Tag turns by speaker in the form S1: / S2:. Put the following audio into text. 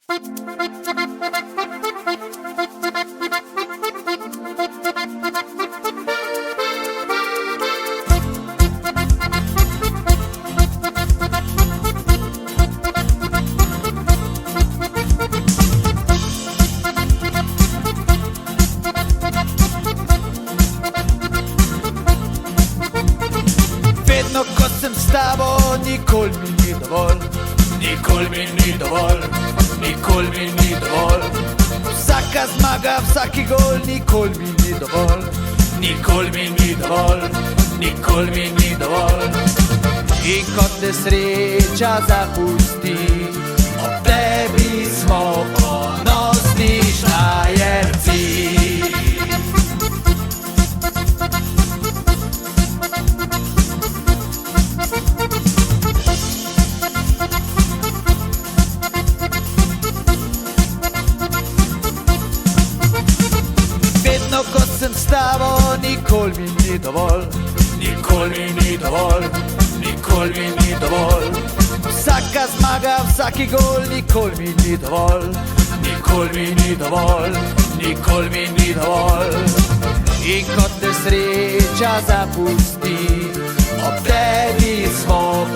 S1: Vedno ko sem s tabo, nikoli mi ni dovolj, nikoli mi ni dovolj, nikoli mi ni dovolj. Vsaka zmaga, vsaki gol, nikoli mi ni dovolj, nikoli mi ni dovolj, nikoli mi ni dovolj. In ko te sreča zapusti, ob tebi smo ponosni Štajerci. Vedno ko sem s tabo, nikoli mi ni dovolj, nikoli mi ni dovolj, nikoli mi ni dovolj. Vsaka zmaga, vsaki gol, nikoli mi ni dovolj, nikoli mi ni dovolj, nikoli mi ni dovolj. In ko te sreča zapusti, ob tebi smo